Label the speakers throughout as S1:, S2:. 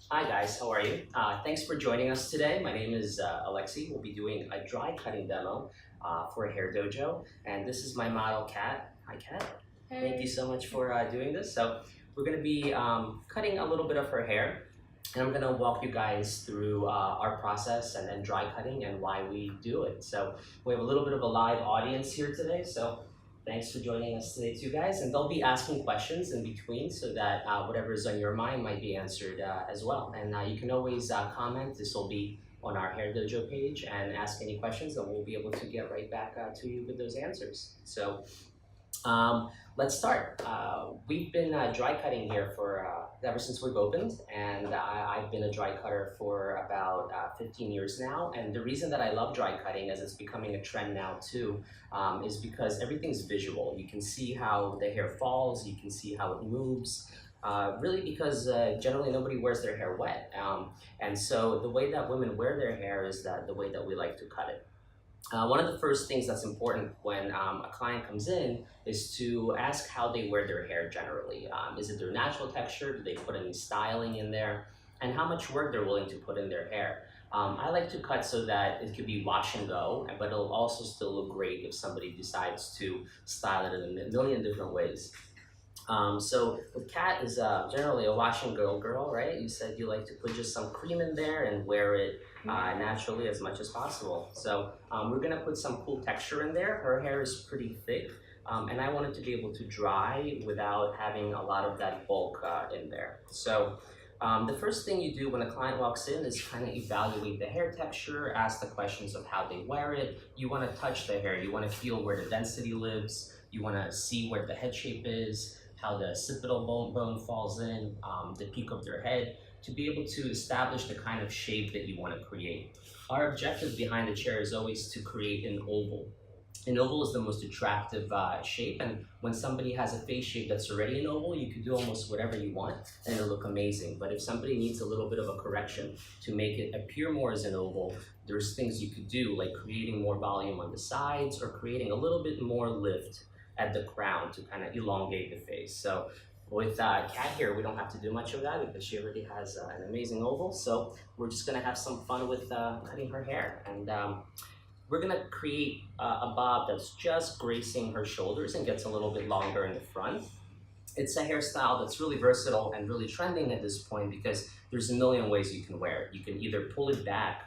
S1: Hi guys, how are you? Thanks for joining us today. My name is Alexey. We'll be doing a dry cutting demo for a hair dojo, and this is my model Kat. Hi Kat. Thank you so much for doing this. So we're going to be cutting a little bit of her hair, and I'm going to walk you guys through our process and then dry cutting and why we do it. So we have a little bit of a live audience here today. So thanks for joining us today too, guys. And they'll be asking questions in between so that whatever is on your mind might be answered as well. And you can always comment. This will be on our Hair Dojo page and ask any questions and we'll be able to get right back to you with those answers. So um, let's start. We've been dry cutting here for ever since we've opened, and I've been a dry cutter for about 15 years now. And the reason that I love dry cutting, as it's becoming a trend now too, is because everything's visual. You can see how the hair falls, you can see how it moves. Really because generally nobody wears their hair wet. And so the way that women wear their hair is that the way that we like to cut it. One of the first things that's important when a client comes in is to ask how they wear their hair generally. Is it their natural texture? Do they put any styling in there? And how much work they're willing to put in their hair. I like to cut so that it could be wash and go, but it'll also still look great if somebody decides to style it in a million different ways. So with Kat is generally a wash and go girl, right? You said you like to put just some cream in there and wear it naturally as much as possible. So we're gonna put some cool texture in there. Her hair is pretty thick, and I want it to be able to dry without having a lot of that bulk in there. So the first thing you do when a client walks in is kind of evaluate the hair texture, ask the questions of how they wear it. You want to touch the hair, you want to feel where the density lives, you want to see where the head shape is, how the occipital bone falls in, the peak of their head, to be able to establish the kind of shape that you want to create. Our objective behind the chair is always to create an oval. An oval is the most attractive shape, and when somebody has a face shape that's already an oval, you can do almost whatever you want and it'll look amazing. But if somebody needs a little bit of a correction to make it appear more as an oval, there's things you could do, like creating more volume on the sides or creating a little bit more lift at the crown to kind of elongate the face. So with Kat here, we don't have to do much of that because she already has an amazing oval. So we're just gonna have some fun with cutting her hair. And we're gonna create a bob that's just gracing her shoulders and gets a little bit longer in the front. It's a hairstyle that's really versatile and really trending at this point because there's a million ways you can wear it. You can either pull it back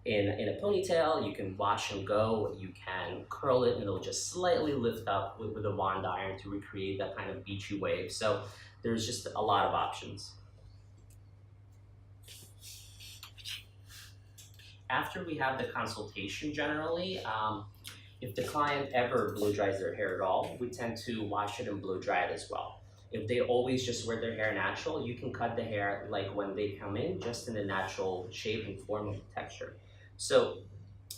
S1: in a ponytail, you can wash and go, you can curl it and it'll just slightly lift up with a wand iron to recreate that kind of beachy wave. So there's just a lot of options. After we have the consultation generally, if the client ever blow dries their hair at all, we tend to wash it and blow dry it as well. If they always just wear their hair natural, you can cut the hair like when they come in, just in the natural shape and form of the texture. So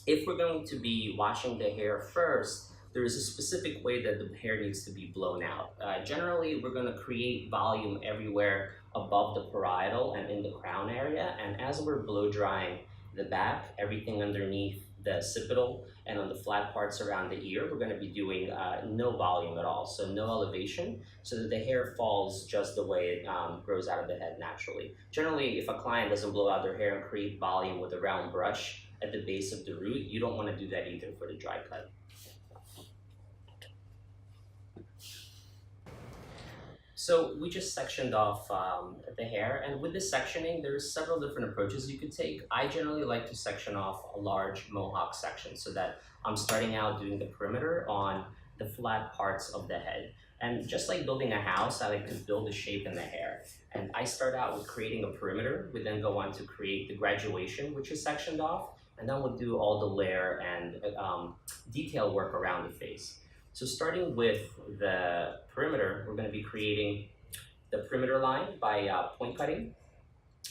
S1: if we're going to be washing the hair first, there is a specific way that the hair needs to be blown out. Generally, we're going to create volume everywhere above the parietal and in the crown area. And as we're blow drying the back, everything underneath the occipital and on the flat parts around the ear, we're going to be doing no volume at all, so no elevation, so that the hair falls just the way it grows out of the head naturally. Generally, if a client doesn't blow out their hair and create volume with a round brush at the base of the root, you don't want to do that either for the dry cut. So we just sectioned off the hair, and with this sectioning, there's several different approaches you could take. I generally like to section off a large mohawk section so that I'm starting out doing the perimeter on the flat parts of the head. And just like building a house, I like to build a shape in the hair. And I start out with creating a perimeter. We then go on to create the graduation, which is sectioned off, and then we'll do all the layer and detail work around the face. So starting with the perimeter, we're going to be creating the perimeter line by point cutting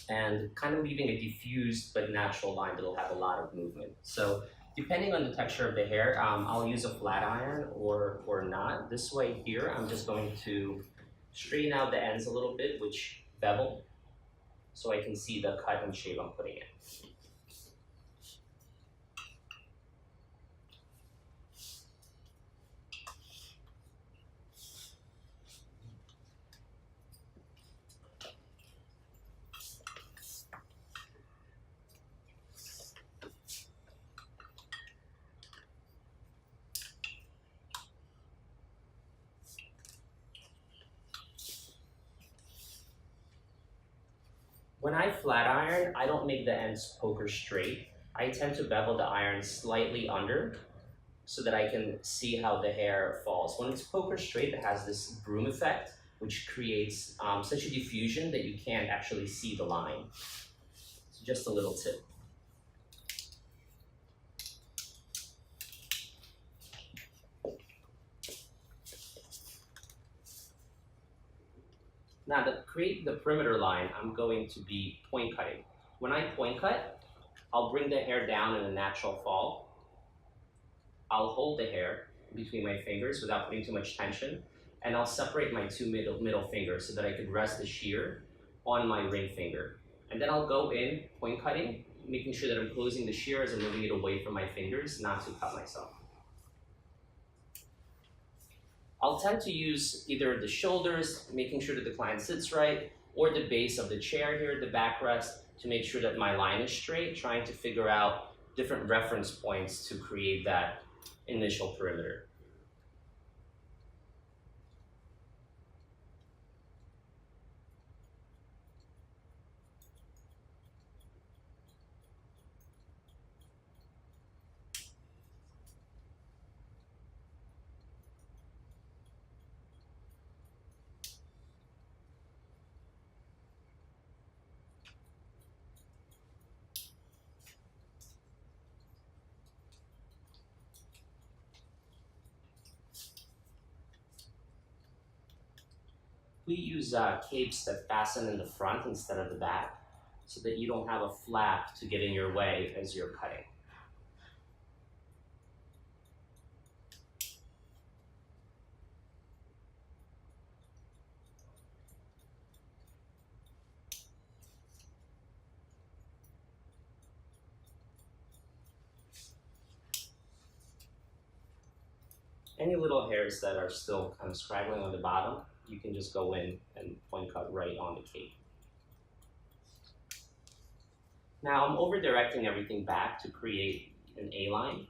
S1: and kind of leaving a diffused but natural line that'll have a lot of movement. So depending on the texture of the hair, I'll use a flat iron or not. This way here, I'm just going to straighten out the ends a little bit, which bevel, so I can see the cut and shape I'm putting in. When I flat iron, I don't make the ends poker straight. I tend to bevel the iron slightly under so that I can see how the hair falls. When it's poker straight, it has this broom effect, which creates such a diffusion that you can't actually see the line. So just a little tip. Now to create the perimeter line, I'm going to be point cutting. When I point cut, I'll bring the hair down in a natural fall. I'll hold the hair between my fingers without putting too much tension, and I'll separate my two middle fingers so that I could rest the shear on my ring finger. And then I'll go in point cutting, making sure that I'm closing the shear as I'm moving it away from my fingers, not to cut myself. I'll tend to use either the shoulders, making sure that the client sits right, or the base of the chair here, the backrest, to make sure that my line is straight, trying to figure out different reference points to create that initial perimeter. We use capes that fasten in the front instead of the back, so that you don't have a flap to get in your way as you're cutting. Any little hairs that are still kind of scraggling on the bottom, you can just go in and point cut right on the cape. Now I'm over directing everything back to create an A-line.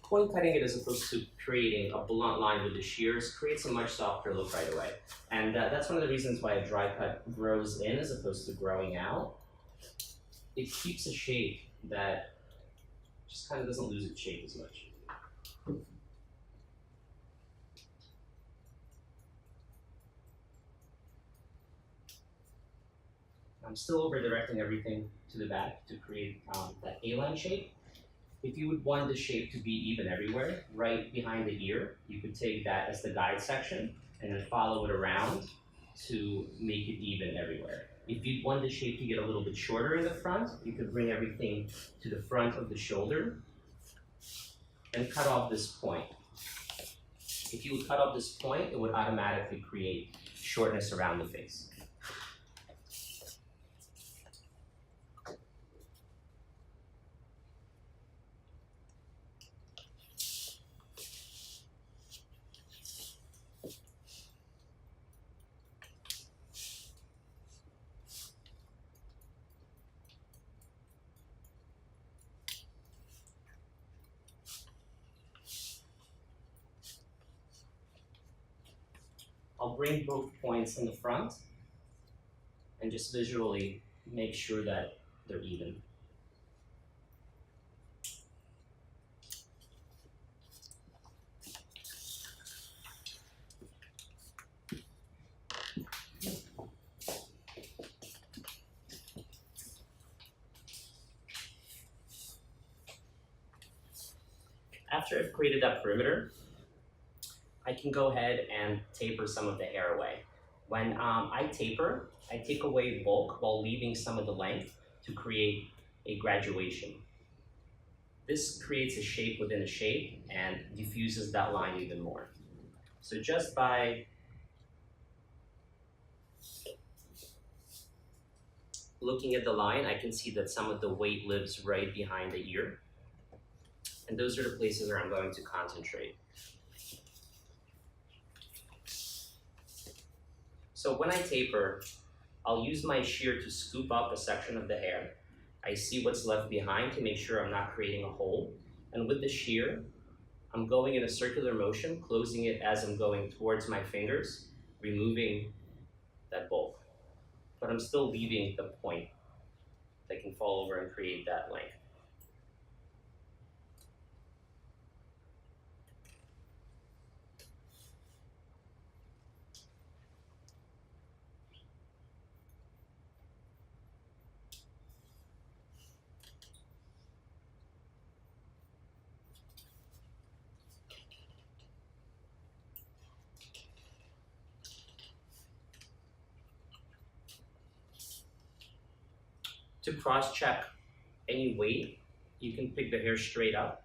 S1: Point cutting it as opposed to creating a blunt line with the shears creates a much softer look right away. And that's one of the reasons why a dry cut grows in as opposed to growing out. It keeps a shape that just kind of doesn't lose its shape as much. I'm still over directing everything to the back to create that A-line shape. If you would want the shape to be even everywhere, right behind the ear, you could take that as the guide section and then follow it around to make it even everywhere. If you want the shape to get a little bit shorter in the front, you could bring everything to the front of the shoulder and cut off this point. If you would cut off this point, it would automatically create shortness around the face. I'll bring both points in the front and just visually make sure that they're even. After I've created that perimeter, I can go ahead and taper some of the hair away. When I taper, I take away bulk while leaving some of the length to create a graduation. This creates a shape within a shape and diffuses that line even more. So just by looking at the line, I can see that some of the weight lives right behind the ear. And those are the places where I'm going to concentrate. So when I taper, I'll use my shear to scoop up a section of the hair. I see what's left behind to make sure I'm not creating a hole. And with the shear, I'm going in a circular motion, closing it as I'm going towards my fingers, removing that bulk. But I'm still leaving the point that can fall over and create that length. To cross-check any weight, you can pick the hair straight up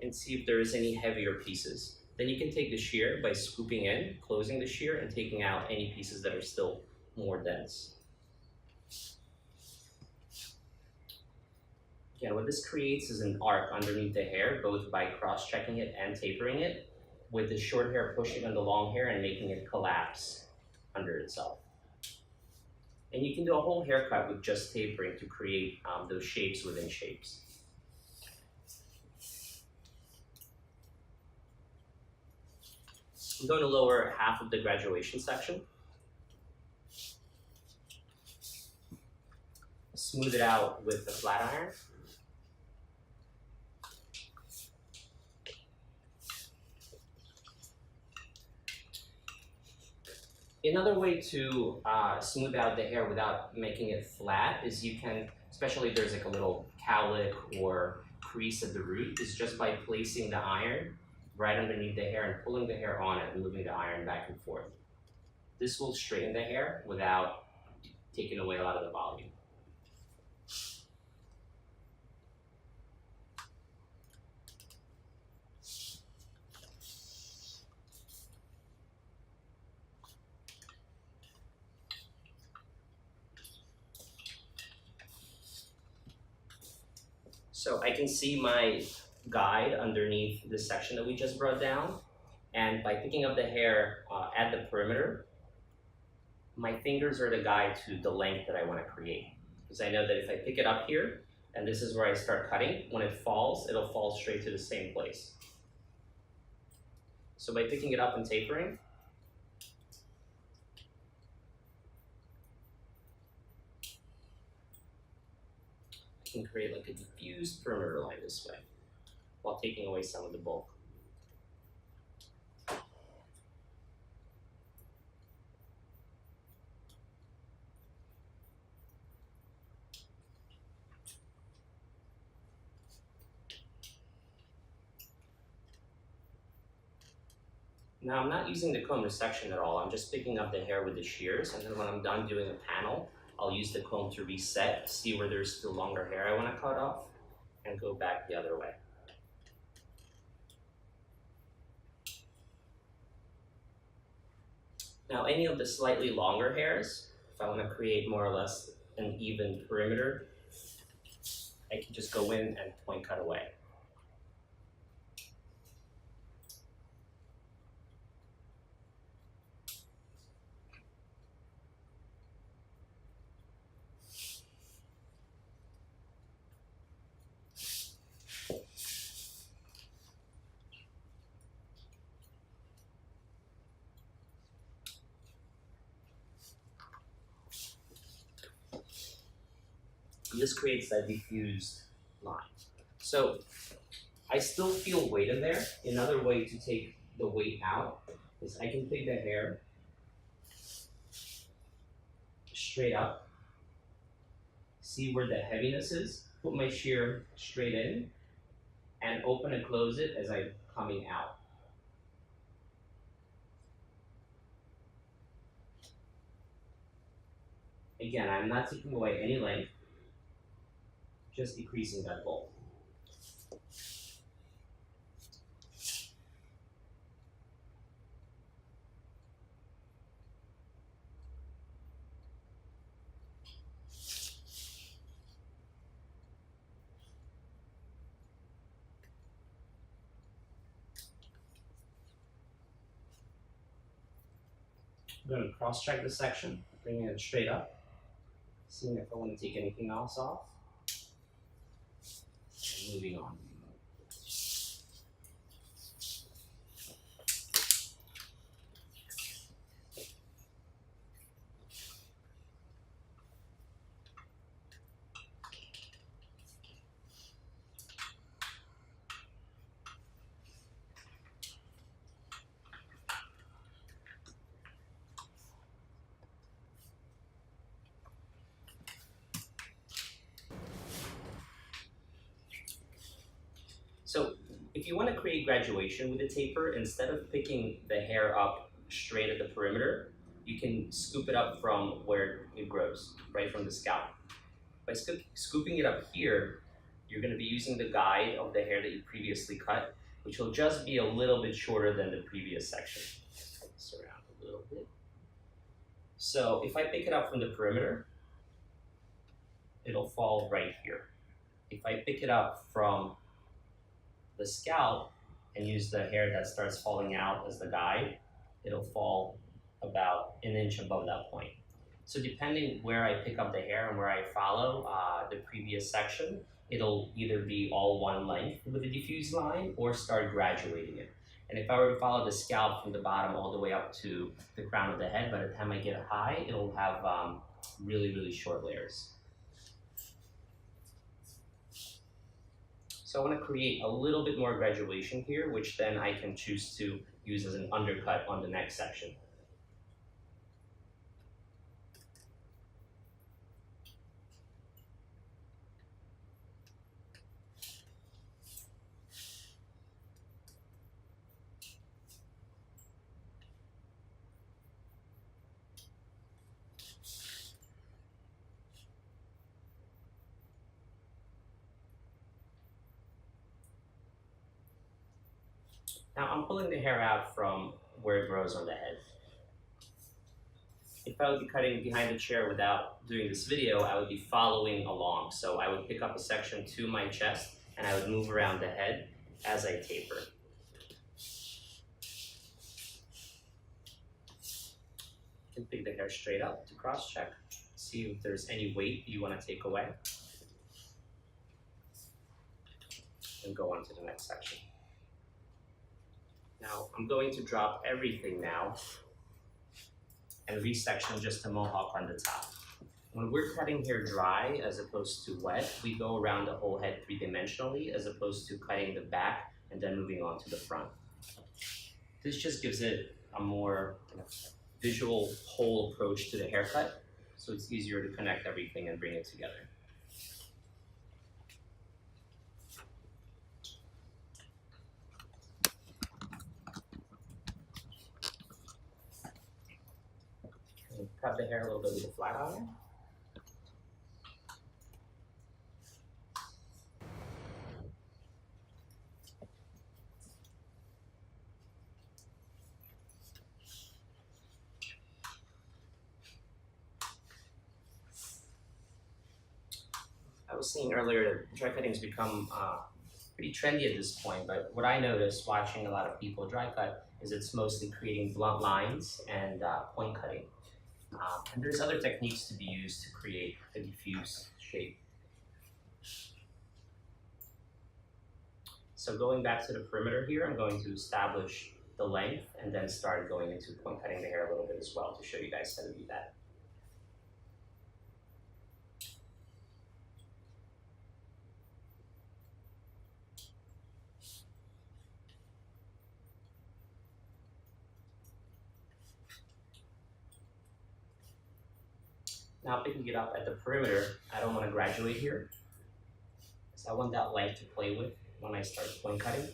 S1: and see if there is any heavier pieces. Then you can take the shear by scooping in, closing the shear, and taking out any pieces that are still more dense. Again, what this creates is an arc underneath the hair, both by cross-checking it and tapering it, with the short hair pushing on the long hair and making it collapse under itself. And you can do a whole haircut with just tapering to create those shapes within shapes. I'm going to lower half of the graduation section. Smooth it out with the flat iron. Another way to smooth out the hair without making it flat is you can, especially if there's like a little cowlick or crease at the root, is just by placing the iron right underneath the hair and pulling the hair on it and moving the iron back and forth. This will straighten the hair without taking away a lot of the volume. So I can see my guide underneath the section that we just brought down. And by picking up the hair at the perimeter, my fingers are the guide to the length that I want to create. Because I know that if I pick it up here, and this is where I start cutting, when it falls, it'll fall straight to the same place. So by picking it up and tapering, I can create like a diffused perimeter line this way, while taking away some of the bulk. Now I'm not using the comb to section at all, I'm just picking up the hair with the shears, and then when I'm done doing a panel, I'll use the comb to reset, see where there's still longer hair I want to cut off, and go back the other way. Now any of the slightly longer hairs, if I want to create more or less an even perimeter, I can just go in and point cut away. And this creates that diffused line. So I still feel weight in there. Another way to take the weight out is I can take the hair straight up, see where the heaviness is, put my shear straight in, and open and close it as I'm coming out. Again, I'm not taking away any length, just decreasing that bulk. I'm going to cross-check the section, bringing it straight up, seeing if I want to take anything else off, and moving on. So if you want to create graduation with a taper, instead of picking the hair up straight at the perimeter, you can scoop it up from where it grows, right from the scalp. By scooping it up here, you're going to be using the guide of the hair that you previously cut, which will just be a little bit shorter than the previous section. This around a little bit. So if I pick it up from the perimeter, it'll fall right here. If I pick it up from the scalp and use the hair that starts falling out as the guide, it'll fall about an inch above that point. So depending where I pick up the hair and where I follow the previous section, it'll either be all one length with a diffused line or start graduating it. And if I were to follow the scalp from the bottom all the way up to the crown of the head, by the time I get high, it'll have really, really short layers. So I want to create a little bit more graduation here, which then I can choose to use as an undercut on the next section. Now I'm pulling the hair out from where it grows on the head. If I would be cutting behind the chair without doing this video, I would be following along. So I would pick up a section to my chest and I would move around the head as I taper. You can pick the hair straight up to cross-check, see if there's any weight you want to take away, and go on to the next section. Now, I'm going to drop everything now and resection just a mohawk on the top. When we're cutting hair dry as opposed to wet, we go around the whole head three-dimensionally as opposed to cutting the back and then moving on to the front. This just gives it a more visual whole approach to the haircut, so it's easier to connect everything and bring it together. Cut the hair a little bit with a flat iron. I was saying earlier that dry cutting has become pretty trendy at this point, but what I noticed watching a lot of people dry cut is it's mostly creating blunt lines and point cutting. And there's other techniques to be used to create a diffuse shape. So going back to the perimeter here, I'm going to establish the length and then start going into point cutting the hair a little bit as well to show you guys how to do that. Now picking it up at the perimeter, I don't want to graduate here, because I want that length to play with when I start point cutting.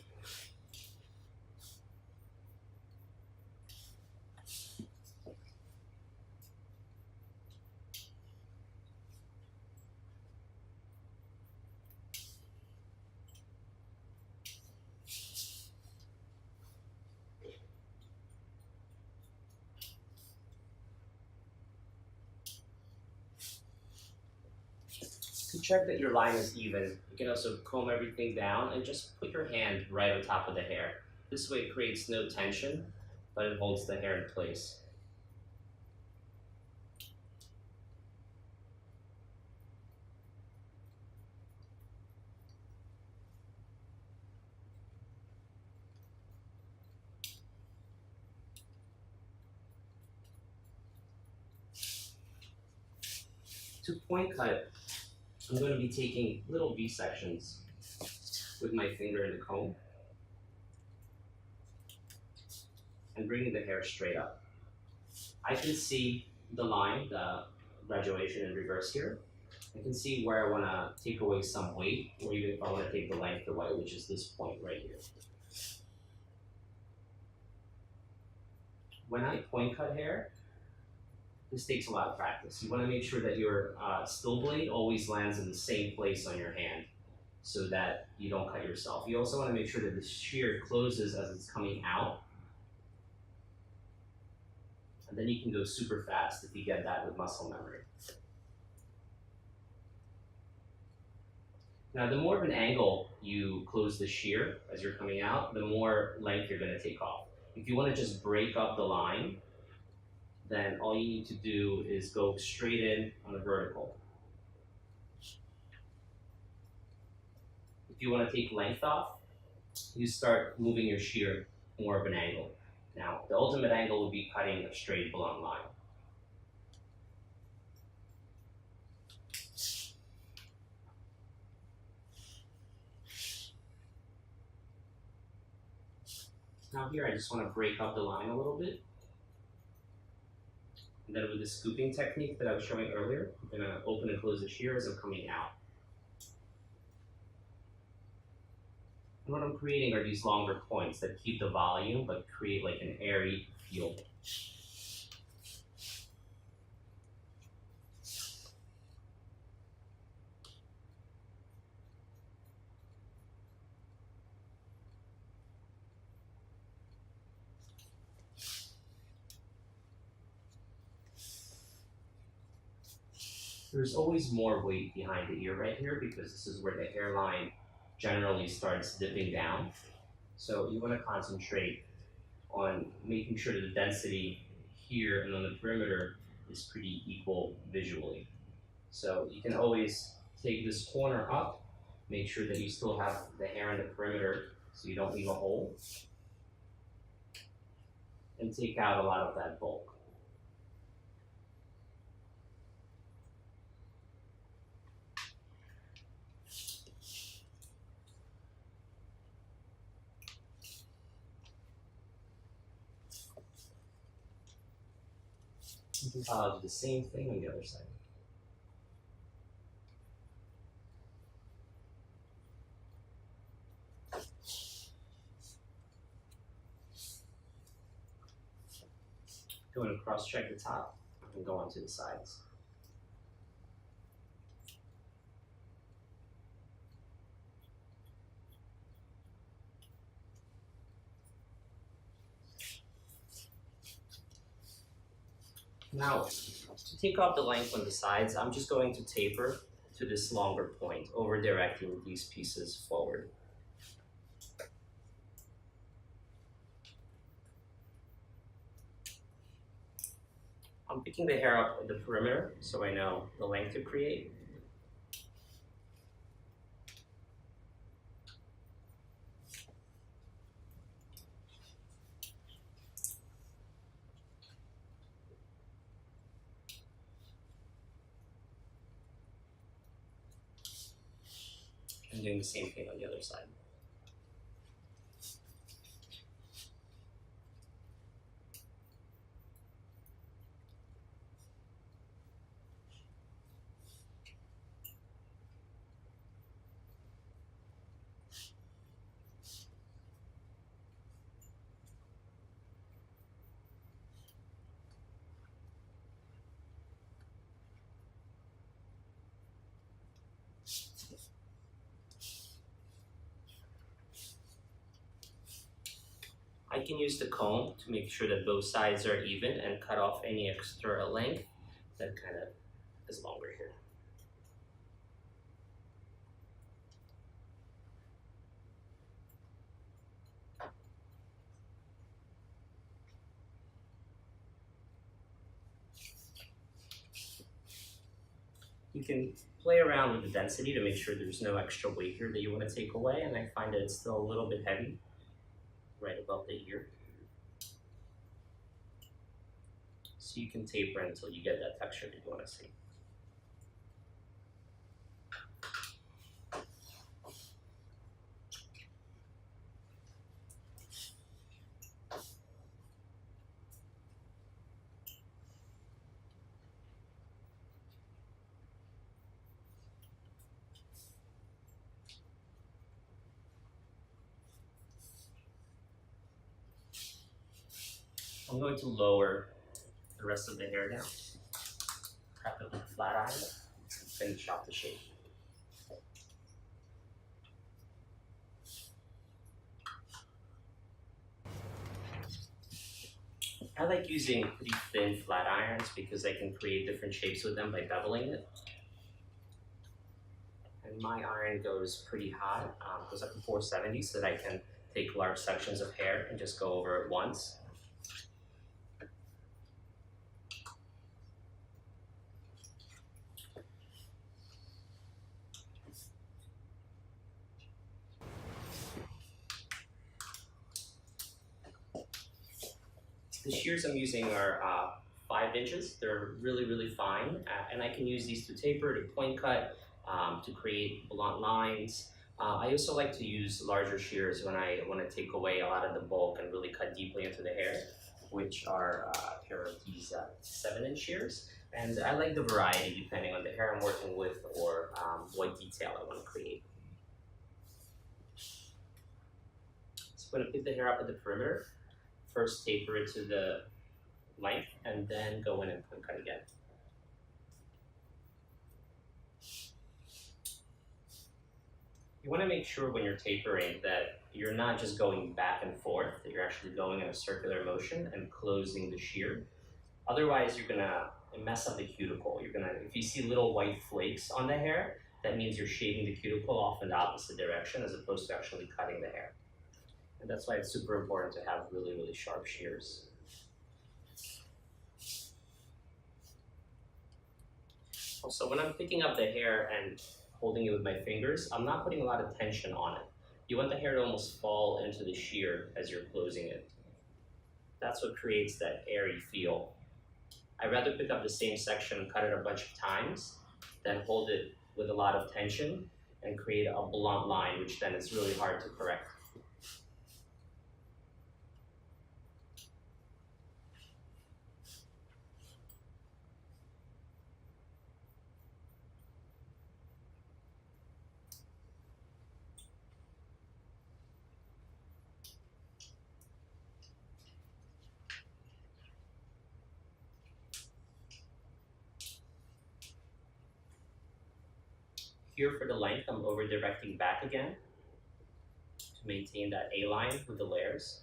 S1: check that your line is even, you can also comb everything down and just put your hand right on top of the hair. This way it creates no tension, but it holds the hair in place. To point cut, I'm going to be taking little V sections with my finger in the comb and bringing the hair straight up. I can see the line, the graduation in reverse here. I can see where I want to take away some weight, or even if I want to take the length away, which is this point right here. When I point cut hair, this takes a lot of practice. You want to make sure that your still blade always lands in the same place on your hand so that you don't cut yourself. You also want to make sure that the shear closes as it's coming out. And then you can go super fast if you get that with muscle memory. Now, the more of an angle you close the shear as you're coming out, the more length you're going to take off. If you want to just break up the line, then all you need to do is go straight in on the vertical. If you want to take length off, you start moving your shear more of an angle. Now, the ultimate angle would be cutting a straight blunt line. Now here, I just want to break up the line a little bit. And then with the scooping technique that I was showing earlier, I'm going to open and close the shear as I'm coming out. And what I'm creating are these longer points that keep the volume but create like an airy feel. There's always more weight behind the ear right here because this is where the hairline generally starts dipping down. So you want to concentrate on making sure that the density here and on the perimeter is pretty equal visually. So you can always take this corner up, make sure that you still have the hair in the perimeter so you don't leave a hole, and take out a lot of that bulk. You can probably do the same thing on the other side. Going to cross-check the top and go onto the sides. Now, to take off the length on the sides, I'm just going to taper to this longer point, over directing these pieces forward. I'm picking the hair up at the perimeter so I know the length to create. And doing the same thing on the other side. I can use the comb to make sure that both sides are even and cut off any extra length that kind of is longer here. You can play around with the density to make sure there's no extra weight here that you want to take away, and I find that it's still a little bit heavy right above the ear. So you can taper until you get that texture that you want to see. I'm going to lower the rest of the hair down. Prep it with a flat iron, finish off the shape. I like using pretty thin flat irons because I can create different shapes with them by beveling it. And my iron goes pretty hot, goes up to 470, so that I can take large sections of hair and just go over it once. The shears I'm using are 5 inches. They're really, really fine, and I can use these to taper, to point cut, to create blunt lines. I also like to use larger shears when I want to take away a lot of the bulk and really cut deeply into the hair, which are a pair of these 7-inch shears. And I like the variety depending on the hair I'm working with or what detail I want to create. So I'm going to pick the hair up at the perimeter. First taper it to the length and then go in and point cut again. You want to make sure when you're tapering that you're not just going back and forth, that you're actually going in a circular motion and closing the shear. Otherwise, you're going to mess up the cuticle. If you see little white flakes on the hair, that means you're shaving the cuticle off in the opposite direction as opposed to actually cutting the hair. And that's why it's super important to have really, really sharp shears. Also, when I'm picking up the hair and holding it with my fingers, I'm not putting a lot of tension on it. You want the hair to almost fall into the shear as you're closing it. That's what creates that airy feel. I'd rather pick up the same section and cut it a bunch of times than hold it with a lot of tension and create a blunt line, which then is really hard to correct. Here for the length, I'm over directing back again to maintain that A-line with the layers.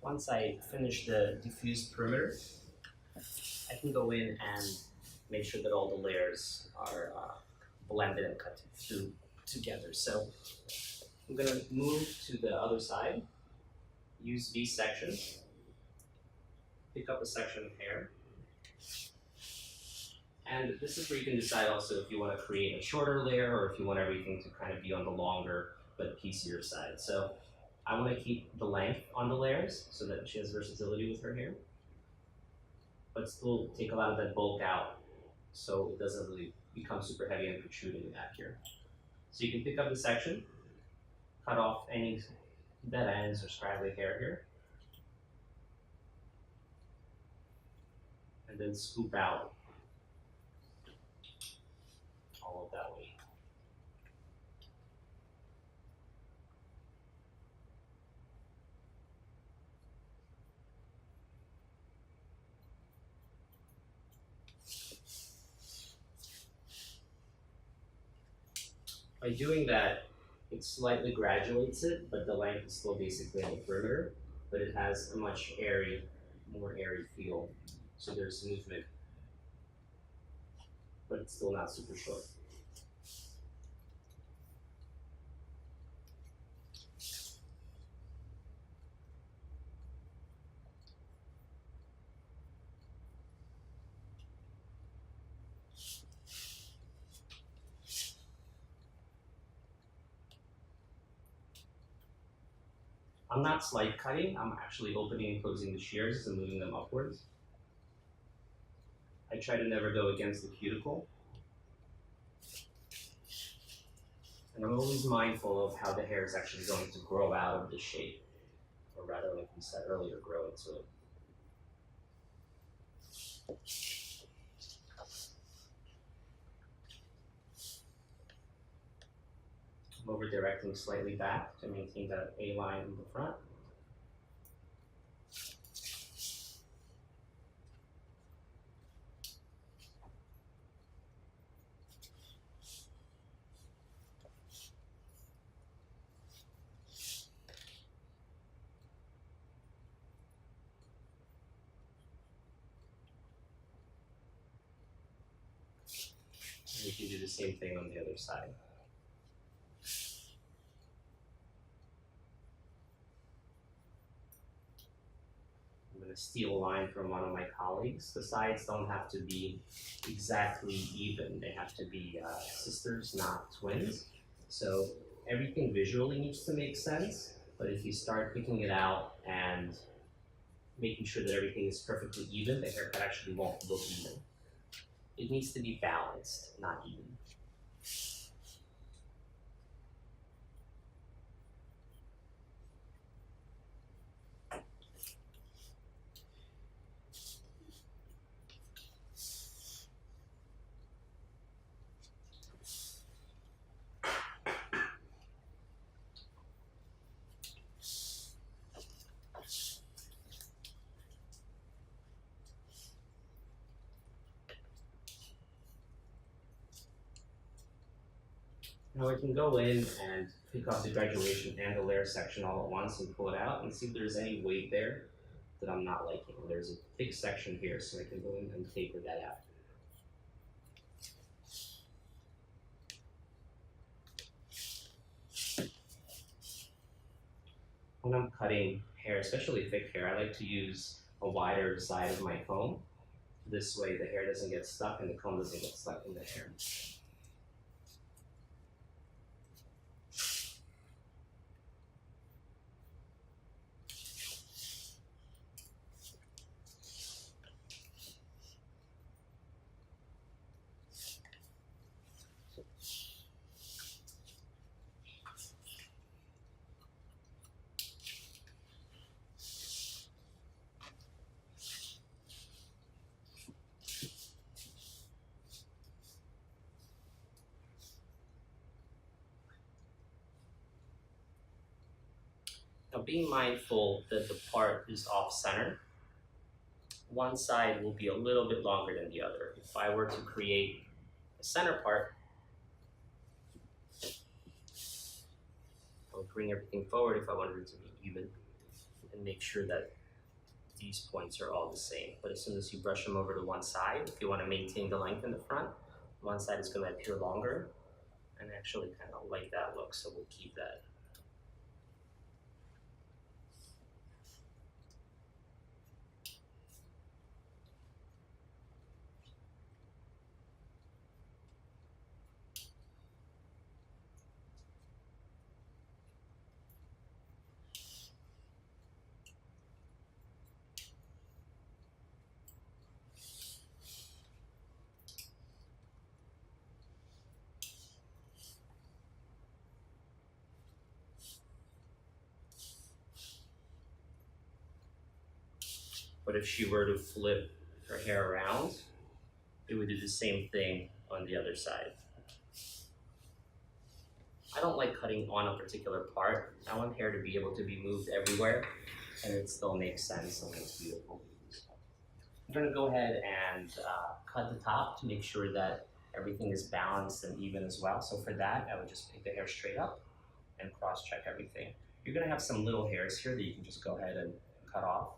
S1: Once I finish the diffused perimeter, I can go in and make sure that all the layers are blended and cut through together. So I'm going to move to the other side, use these sections, pick up a section of hair, and this is where you can decide also if you want to create a shorter layer or if you want everything to kind of be on the longer but piecier side. So I want to keep the length on the layers so that she has versatility with her hair, but still take a lot of that bulk out so it doesn't really become super heavy and protruding back here. So you can pick up the section, cut off any dead ends or scraggly hair here, and then scoop out all of that weight. By doing that, it slightly graduates it, but the length is still basically on the perimeter, but it has a much more airy feel. So there's movement, but it's still not super short. I'm not slide cutting, I'm actually opening and closing the shears and moving them upwards. I try to never go against the cuticle. And I'm always mindful of how the hair is actually going to grow out of the shape, or rather, like we said earlier, grow into it. I'm over directing slightly back to maintain that A line in the front. And you can do the same thing on the other side. I'm going to steal a line from one of my colleagues. The sides don't have to be exactly even. They have to be sisters, not twins. So everything visually needs to make sense, but if you start picking it out and making sure that everything is perfectly even, the haircut actually won't look even. It needs to be balanced, not even. Now I can go in and pick up the graduation and the layer section all at once and pull it out and see if there's any weight there that I'm not liking. There's a thick section here, so I can go in and taper that out. When I'm cutting hair, especially thick hair, I like to use a wider side of my comb. This way the hair doesn't get stuck and the comb doesn't get stuck in the hair. Now being mindful that the part is off center, one side will be a little bit longer than the other. If I were to create a center part, I would bring everything forward if I wanted it to be even and make sure that these points are all the same. But as soon as you brush them over to one side, if you want to maintain the length in the front, one side is going to appear longer and actually kind of like that look, so we'll keep that. But if she were to flip her hair around, it would do the same thing on the other side. I don't like cutting on a particular part. I want hair to be able to be moved everywhere and it still makes sense and it's beautiful. I'm gonna go ahead and cut the top to make sure that everything is balanced and even as well. So for that, I would just pick the hair straight up and cross-check everything. You're gonna have some little hairs here that you can just go ahead and cut off.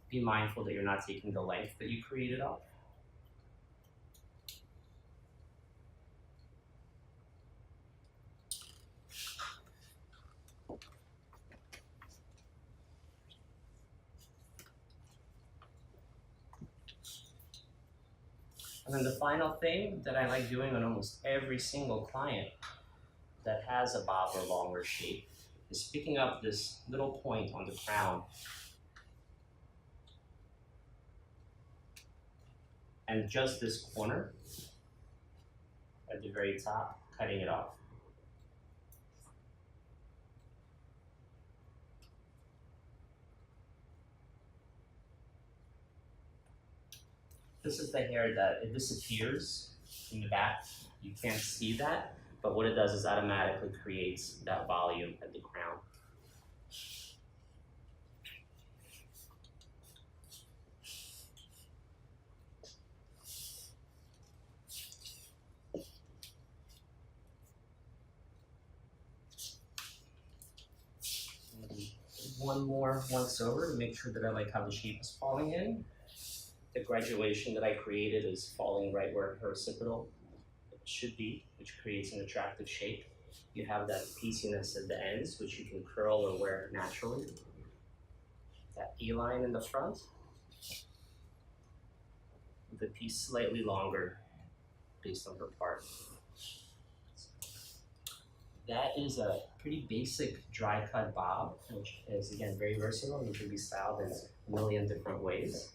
S1: Be mindful that you're not taking the length that you created off. And then the final thing that I like doing on almost every single client that has a bob or longer shape is picking up this little point on the crown and just this corner at the very top, cutting it off. This is the hair that it disappears in the back. You can't see that, but what it does is automatically creates that volume at the crown. One more once over to make sure that I like how the shape is falling in. The graduation that I created is falling right where her occipital should be, which creates an attractive shape. You have that pieciness at the ends, which you can curl or wear naturally. That E-line in the front, the piece slightly longer based on her part. That is a pretty basic dry cut bob, which is again very versatile and can be styled in a million different ways.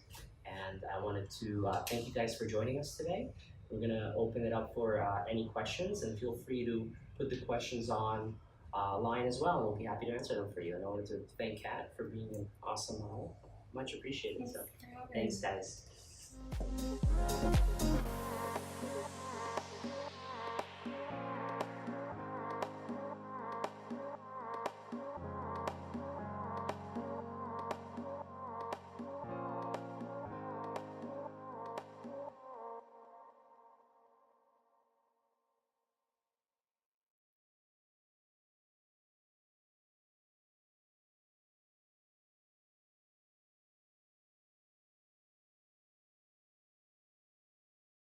S1: And I wanted to thank you guys for joining us today. We're gonna open it up for any questions, and feel free to put the questions on line as well. We'll be happy to answer them for you. And I wanted to thank Kat for being an awesome model. Much appreciated. So, thanks guys.